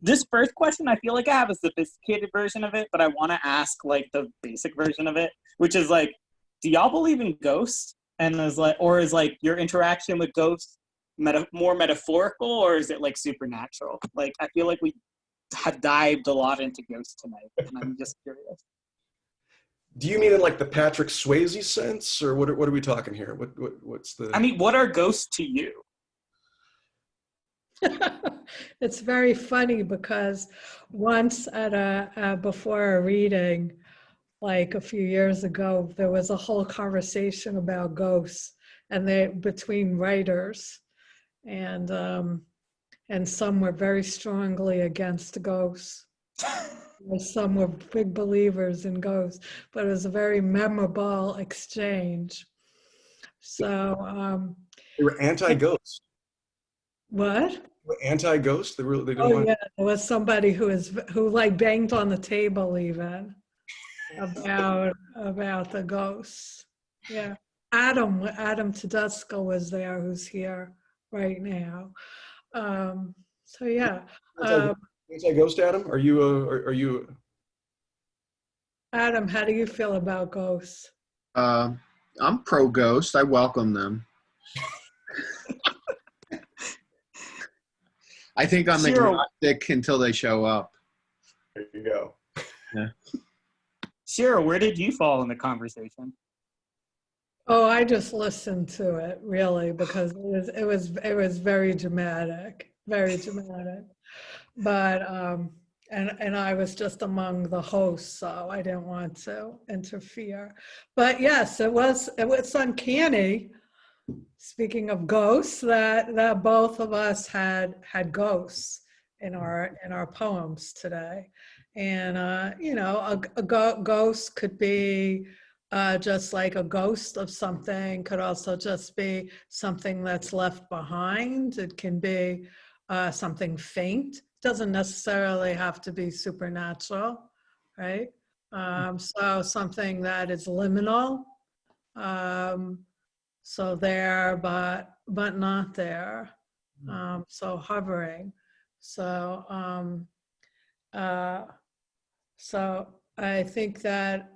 This first question, I feel like I have a sophisticated version of it, but I want to ask like the basic version of it, which is like, do y'all believe in ghosts? And is like, or is like your interaction with ghosts more metaphorical, or is it like supernatural? Like, I feel like we have dived a lot into ghosts tonight, and I'm just curious. Do you mean in like the Patrick Swayze sense, or what are we talking here? What's the? I mean, what are ghosts to you? It's very funny because once at before a reading, like a few years ago, there was a whole conversation about ghosts and between writers, and some were very strongly against ghosts. Some were big believers in ghosts, but it was a very memorable exchange. So they were anti-ghost. What? Anti-ghost? They didn't want... yeah, there was somebody who like banged on the table even about the ghosts. Yeah, Adam Tedesco was there, who's here right now. So yeah. Anti-ghost, Adam? Are you? Adam, how do you feel about ghosts? I'm pro-ghost. I welcome them. I think I'm agnostic until they show up. There you go. Yeah. Shira, where did you fall in the conversation? Oh, I just listened to it really because it was very dramatic, very dramatic. But and I was just among the hosts, so I didn't want to interfere. But yes, it was uncanny. Speaking of ghosts, that both of us had ghosts in our poems today, and a ghost could be just like a ghost of something, could also just be something that's left behind. It can be something faint. Doesn't necessarily have to be supernatural, right? So something that is liminal. So there, but not there. So hovering. So so I think that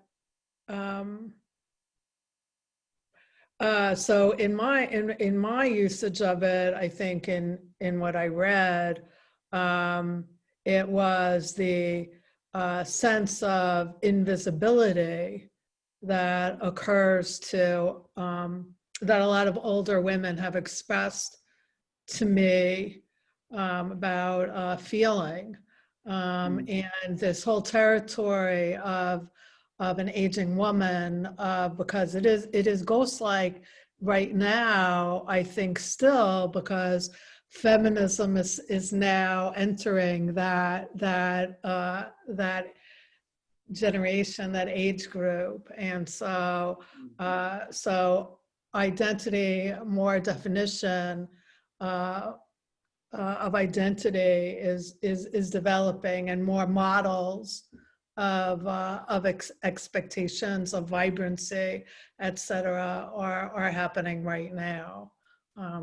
so in my usage of it, I think in what I read, it was the sense of invisibility that occurs to that a lot of older women have expressed to me about feeling, and this whole territory of an aging woman, because it is ghost-like right now, I think still, because feminism is now entering that generation, that age group, and so identity, more definition of identity is developing, and more models of expectations of vibrancy, etc., are happening right now.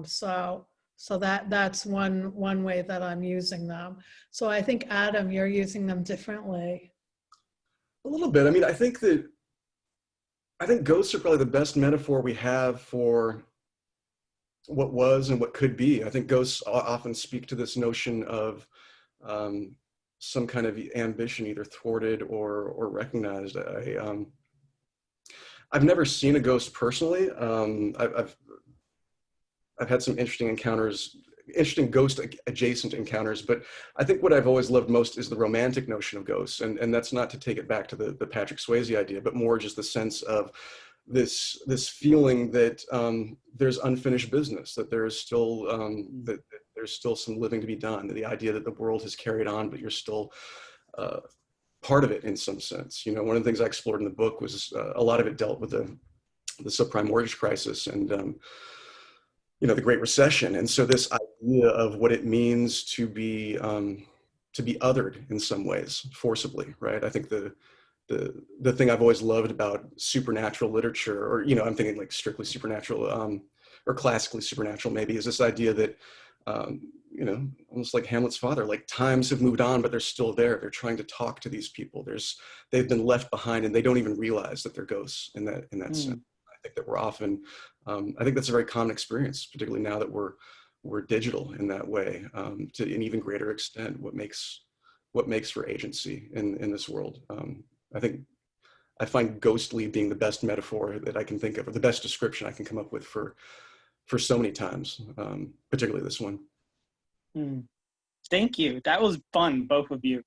So that's one way that I'm using them. So I think, Adam, you're using them differently. A little bit. I mean, I think ghosts are probably the best metaphor we have for what was and what could be. I think ghosts often speak to this notion of some kind of ambition, either thwarted or recognized. I've never seen a ghost personally. I've had some interesting ghost adjacent encounters, but I think what I've always loved most is the romantic notion of ghosts. And that's not to take it back to the Patrick Swayze idea, but more just the sense of this feeling that there's unfinished business, that there's still that there's still some living to be done, the idea that the world has carried on, but you're still part of it in some sense. You know, one of the things I explored in the book was a lot of it dealt with the subprime mortgage crisis and the Great Recession. And so this idea of what it means to be othered in some ways, forcibly, right? I think the thing I've always loved about supernatural literature, or, I'm thinking like strictly supernatural or classically supernatural maybe, is this idea that you know, almost like Hamlet's father, like times have moved on, but they're still there. They're trying to talk to these people. They've been left behind and they don't even realize that they're ghosts in that sense. I think that we're often, I think that's a very common experience, particularly now that we're digital in that way, to an even greater extent, what makes for agency in this world. I find ghostly being the best metaphor that I can think of, or the best description I can come up with for so many times, particularly this one. Thank you. That was fun, both of you.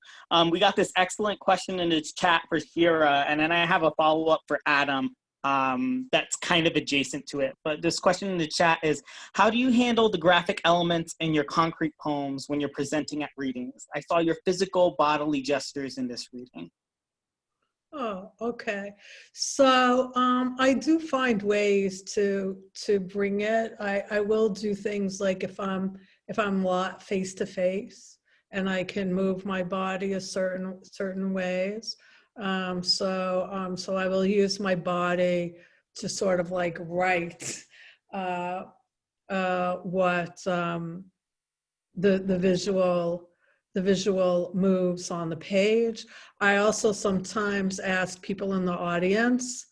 We got this excellent question in the chat for Shira, and then I have a follow-up for Adam that's kind of adjacent to it. But this question in the chat is, how do you handle the graphic elements in your concrete poems when you're presenting at readings? I saw your physical bodily gestures in this reading. Oh, okay. So I do find ways to bring it. I will do things like if I'm face to face, and I can move my body a certain ways. So I will use my body to sort of like write what the visual moves on the page. I also sometimes ask people in the audience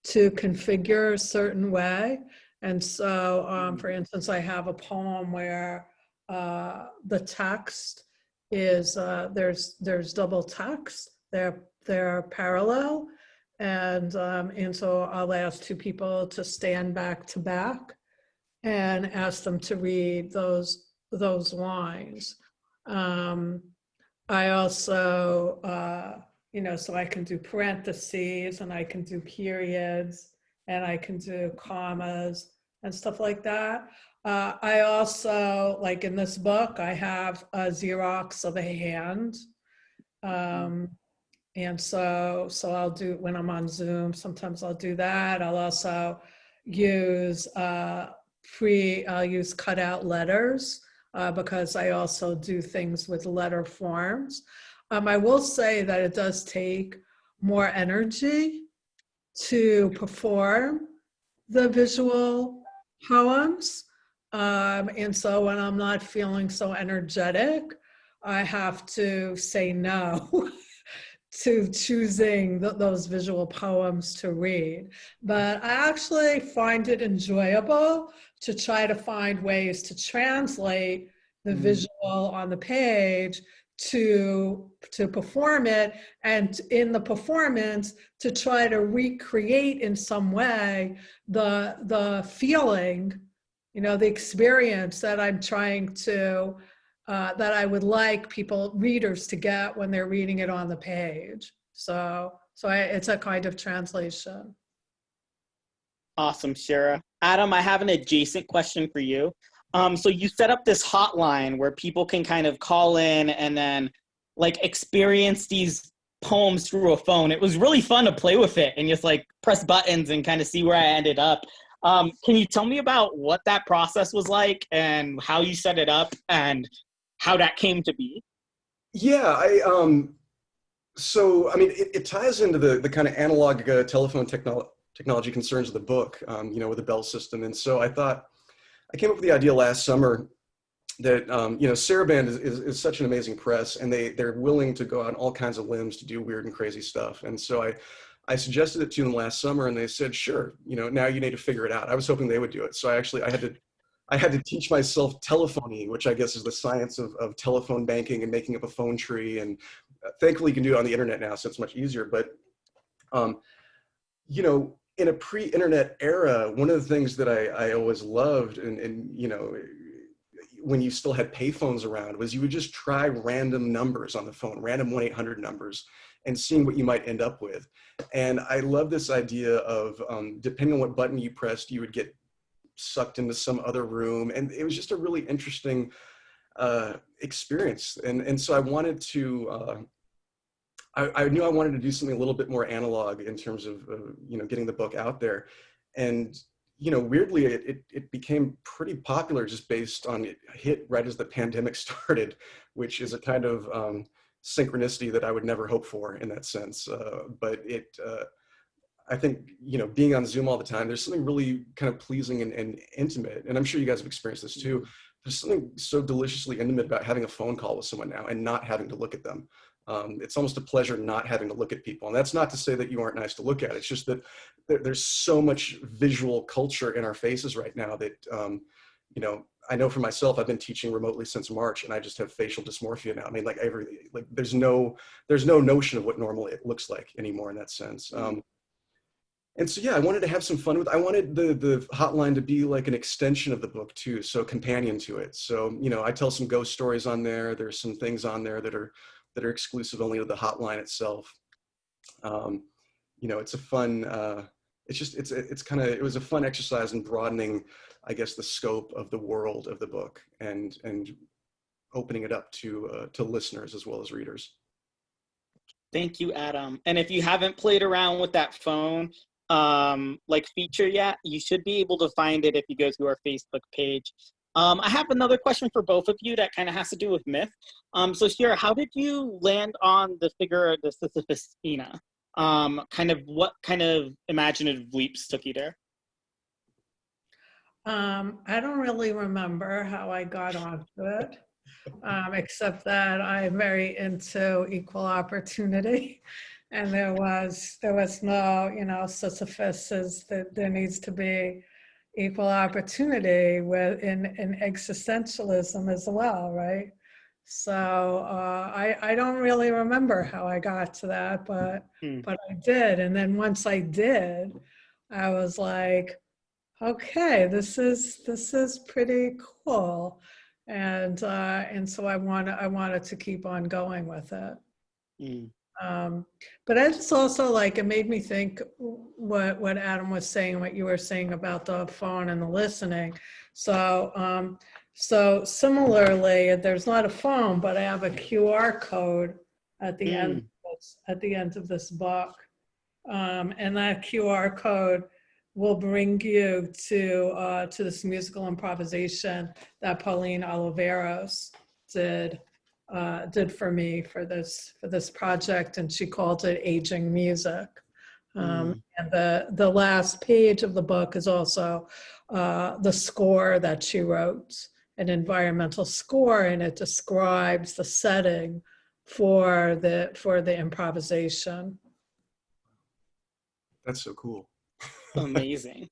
to configure a certain way. And so, for instance, I have a poem where the text is, there's double text, they're parallel. And so I'll ask two people to stand back to back and ask them to read those lines. I also, so I can do parentheses and I can do periods and I can do commas and stuff like that. I also, like in this book, I have a Xerox of a hand. And so I'll do, when I'm on Zoom, sometimes I'll do that. I'll also use, I'll use cutout letters. Because I also do things with letter forms. I will say that it does take more energy to perform the visual poems. And so when I'm not feeling so energetic, I have to say no to choosing those visual poems to read. But I actually find it enjoyable to try to find ways to translate the visual on the page to perform it, and in the performance to try to recreate in some way the feeling, the experience that I'm trying to that I would like readers to get when they're reading it on the page. So it's a kind of translation. Awesome, Shira. Adam, I have an adjacent question for you. So you set up this hotline where people can kind of call in and then like experience these poems through a phone. It was really fun to play with it and just like press buttons and kind of see where I ended up. Can you tell me about what that process was like and how you set it up and how that came to be? Yeah, so I mean, it ties into the kind of analog telephone technology concerns of the book, with the bell system. And so I came up with the idea last summer that, Saraband is such an amazing press, and they're willing to go out on all kinds of limbs to do weird and crazy stuff. And so I suggested it to them last summer, and they said, sure, now you need to figure it out. I was hoping they would do it. So I had to teach myself telephony, which I guess is the science of telephone banking and making up a phone tree. And thankfully you can do it on the internet now, so it's much easier. But, in a pre-internet era, one of the things that I always loved, and when you still had payphones around, was you would just try random numbers on the phone, random 1-800 numbers, and seeing what you might end up with. And I love this idea of, depending on what button you pressed, you would get sucked into some other room. And it was just a really interesting experience. And so I wanted to, I knew I wanted to do something a little bit more analog in terms of, getting the book out there. And, weirdly, it became pretty popular just based on it hit right as the pandemic started, which is a kind of synchronicity that I would never hope for in that sense. But I think, you know, being on Zoom all the time, there's something really kind of pleasing and intimate. And I'm sure you guys have experienced this too. There's something so deliciously intimate about having a phone call with someone now and not having to look at them. It's almost a pleasure not having to look at people. And that's not to say that you aren't nice to look at. It's just that there's so much visual culture in our faces right now that, you know, I know for myself, I've been teaching remotely since March, and I just have facial dysmorphia now. I mean, like there's no notion of what normal it looks like anymore in that sense. And so, yeah, I wanted to have some fun with, I wanted the hotline to be like an extension of the book too, so companion to it. So, you know, I tell some ghost stories on there. There's some things on there that are exclusive only to the hotline itself. You know, it's a fun, it was a fun exercise in broadening, I guess, the scope of the world of the book and opening it up to listeners as well as readers. Thank you, Adam. And if you haven't played around with that phone like feature yet, you should be able to find it if you go to our Facebook page. I have another question for both of you that kind of has to do with myth. So Shira, how did you land on the figure of the Sisyphusina? What kind of imaginative leaps took you there? I don't really remember how I got onto it, except that I'm very into equal opportunity. And there was no, you know, Sisyphus says that there needs to be equal opportunity in existentialism as well, right? So I don't really remember how I got to that, but I did. And then once I did, I was like, okay, this is pretty cool, and so I wanted to keep on going with it. But it's also like, it made me think what Adam was saying, what you were saying about the phone and the listening. So so similarly, there's not a phone, but I have a QR code at the end of this book, and that QR code will bring you to this musical improvisation that Pauline Oliveros did for me for this project, and she called it Aging Music. And the last page of the book is also the score that she wrote, an environmental score, and it describes the setting for the improvisation. That's so cool. Amazing.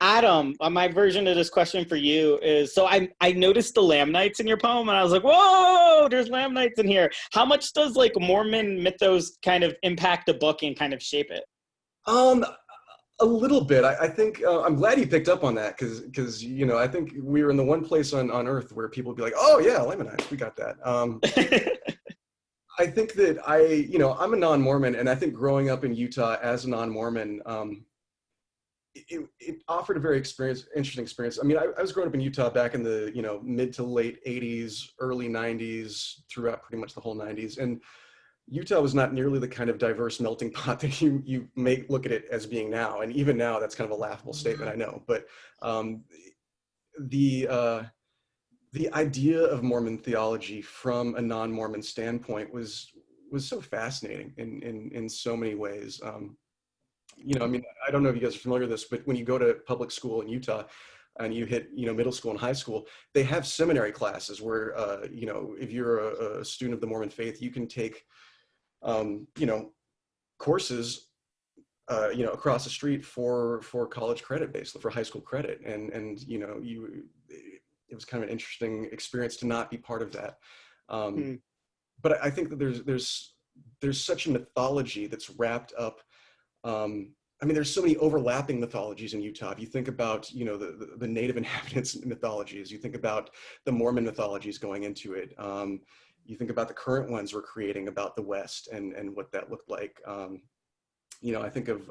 Adam, my version of this question for you is, so I noticed the Lamanites in your poem, and I was like, whoa, there's Lamanites in here. How much does like Mormon mythos kind of impact the book and kind of shape it? A little bit. I think I'm glad you picked up on that, because you know, I think we were in the one place on earth where people would be like, oh yeah, Lamanites, we got that. I think that I'm a non-Mormon, and I think growing up in Utah as a non-Mormon, it offered a very interesting experience. I mean, I was growing up in Utah back in the, you know, mid to late 80s, early 90s, throughout pretty much the whole 90s. And Utah was not nearly the kind of diverse melting pot that you may look at it as being now. And even now, that's kind of a laughable statement, I know. But the idea of Mormon theology from a non-Mormon standpoint was so fascinating in so many ways. You know, I mean, I don't know if you guys are familiar with this, but when you go to public school in Utah and you hit, you know, middle school and high school, they have seminary classes where, you know, if you're a student of the Mormon faith, you can take, you know, courses, you know, across the street for college credit, basically for high school credit. And you know, it was kind of an interesting experience to not be part of that. But I think that there's such a mythology that's wrapped up. I mean, there's so many overlapping mythologies in Utah. If you think about, you know, the native inhabitants mythologies, you think about the Mormon mythologies going into it. You think about the current ones we're creating about the West and what that looked like. You know, I think of,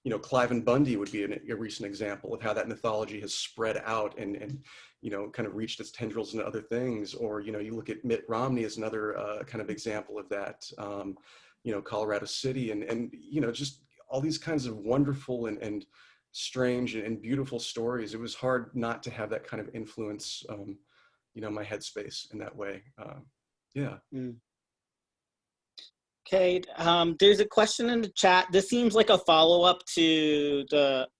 you know, Clive and Bundy would be a recent example of how that mythology has spread out and you know, kind of reached its tendrils into other things. Or, you know, you look at Mitt Romney as another kind of example of that. You know, Colorado City and you know, just all these kinds of wonderful and strange and beautiful stories. It was hard not to have that kind of influence, you know, my headspace in that way. Yeah. Okay, there's a question in the chat. This seems like a follow-up to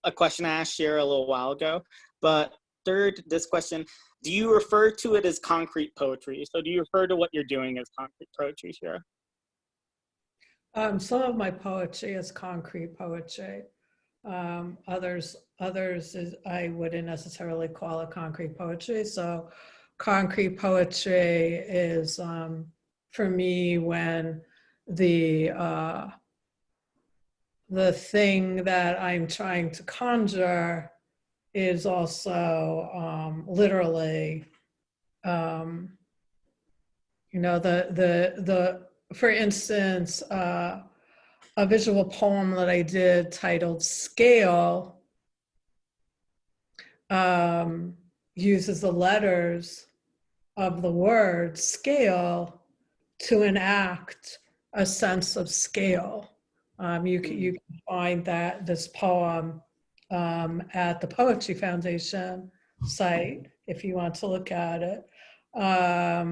a question I asked Shira a little while ago. But third, this question, do you refer to it as concrete poetry? So do you refer to what you're doing as concrete poetry, Shira? Some of my poetry is concrete poetry. Others is, I wouldn't necessarily call it concrete poetry. So concrete poetry is, for me, when the thing that I'm trying to conjure is also literally, you know, for instance, a visual poem that I did titled Scale uses the letters of the word scale to enact a sense of scale. You can find that this poem at the Poetry Foundation site if you want to look at it. I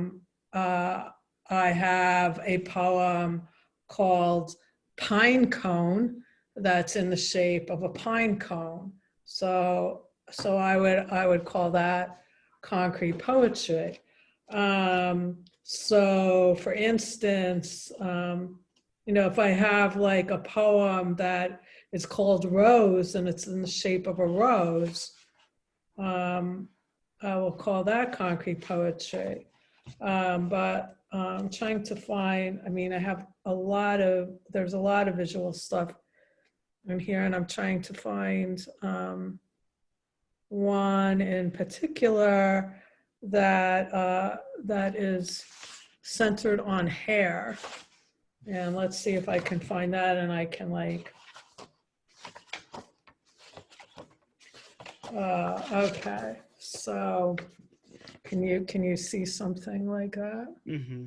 have a poem called Pine Cone that's in the shape of a pine cone. So I would call that concrete poetry. So for instance, you know, if I have like a poem that is called Rose and it's in the shape of a rose, I will call that concrete poetry. But I'm trying to find, I mean, I have there's a lot of visual stuff in here, and I'm trying to find one in particular that is centered on hair. And let's see if I can find that, and I can like, okay, so can you see something like that? Mm-hmm.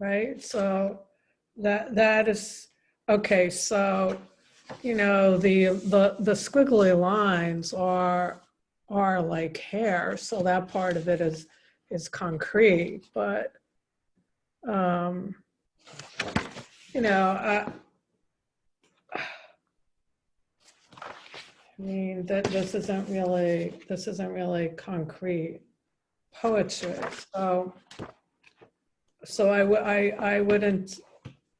Right, so that is, okay, so, you know, the squiggly lines are like hair, so that part of it is concrete, but you know, I mean, that this isn't really concrete poetry. So I wouldn't.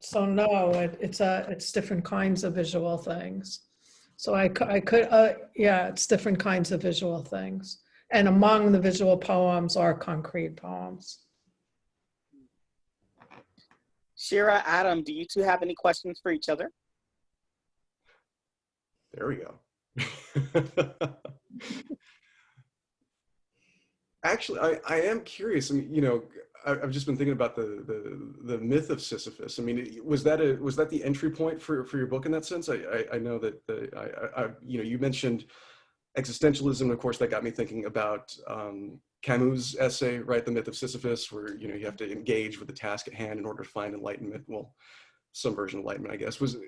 So no, it's different kinds of visual things. So I could yeah, it's different kinds of visual things. And among the visual poems are concrete poems. Shira, Adam, do you two have any questions for each other? There we go. Actually, I am curious. I mean, you know, I've just been thinking about the myth of Sisyphus. I mean, was that the entry point for your book in that sense? I know that you know, you mentioned existentialism. Of course, that got me thinking about Camus' essay, right, The Myth of Sisyphus, where, you know, you have to engage with the task at hand in order to find enlightenment. Well, some version of enlightenment, I guess. Was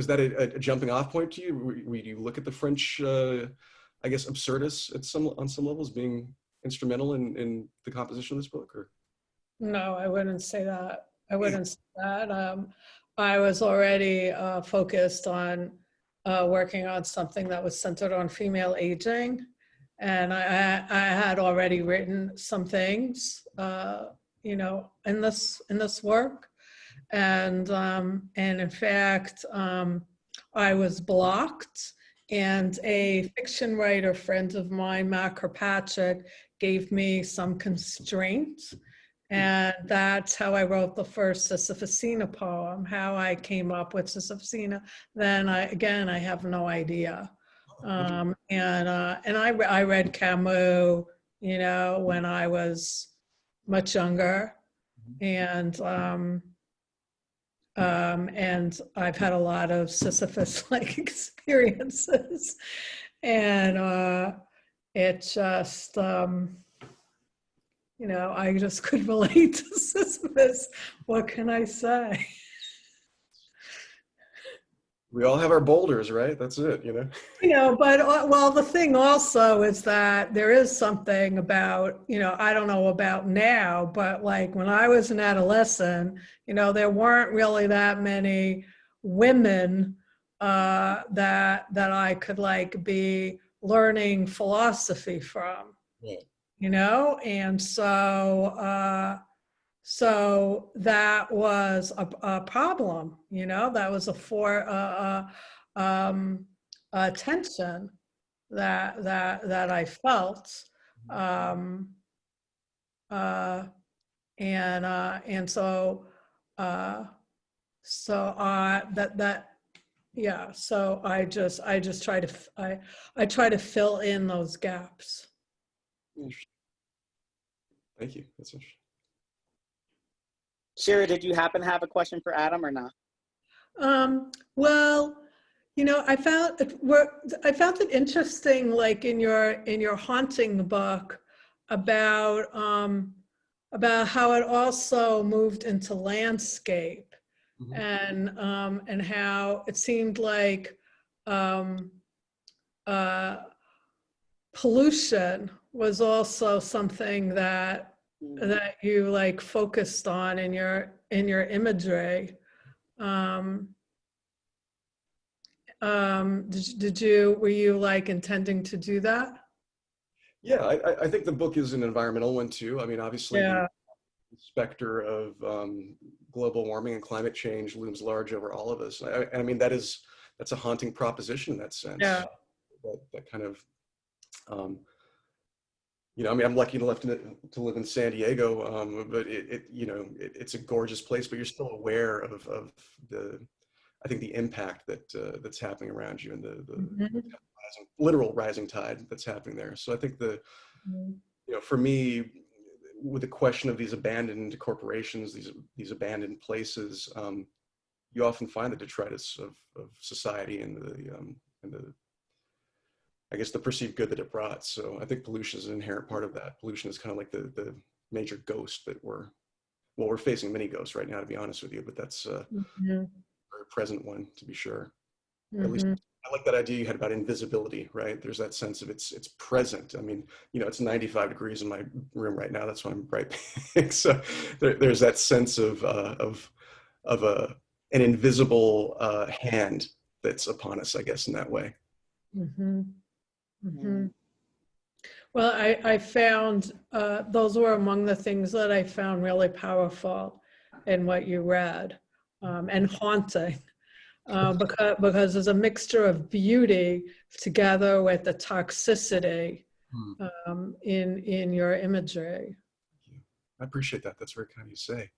that a jumping off point to you? Would you look at the French, I guess, absurdists on some levels being instrumental in the composition of this book? Or no, I wouldn't say that. I wouldn't say that. I was already focused on working on something that was centered on female aging, and I had already written some things, you know, in this work, and in fact, I was blocked. And a fiction writer friend of mine, Matt Kirkpatrick, gave me some constraints. And that's how I wrote the first Sisyphusina poem. How I came up with Sisyphusina, then I have no idea. And I read Camus, you know, when I was much younger. And I've had a lot of Sisyphus-like experiences, and it just, you know, I just could relate to Sisyphus. What can I say? We all have our boulders, right? That's it, you know? You know, but well, the thing also is that there is something about, you know, I don't know about now, but like when I was an adolescent, you know, there weren't really that many women that I could like be learning philosophy from, Yeah. you know, and so that was a problem, you know, that was a tension that I felt. And so, yeah, so I just try to, I try to fill in those gaps. Interesting. Thank you. That's interesting. Shira, did you happen to have a question for Adam or not? Well, you know, I found it interesting, like in your haunting book, about how it also moved into landscape, and how it seemed like pollution was also something that you like focused on in your imagery. Were you like intending to do that? Yeah, I think the book is an environmental one too. I mean, obviously the specter of global warming and climate change looms large over all of us. I mean, that's a haunting proposition in that sense. Yeah. That kind of, you know, I mean, I'm lucky to live in San Diego, but it's a gorgeous place, but you're still aware of I think the impact that's happening around you and the literal rising tide that's happening there. So I think you know, for me, with the question of these abandoned corporations, these abandoned places, you often find the detritus of society and the I guess the perceived good that it brought. So I think pollution is an inherent part of that. Pollution is kind of like the major ghost that we're facing many ghosts right now, to be honest with you, but that's a very present one, to be sure. At least I like that idea you had about invisibility, right? There's that sense of it's present. I mean, you know, it's 95 degrees in my room right now. That's why I'm bright pink. So there's that sense of an invisible hand that's upon us, I guess, in that way. Well, I found those were among the things that I found really powerful in what you read, and haunting, because there's a mixture of beauty together with the toxicity in your imagery. I appreciate that. That's very kind of you to say.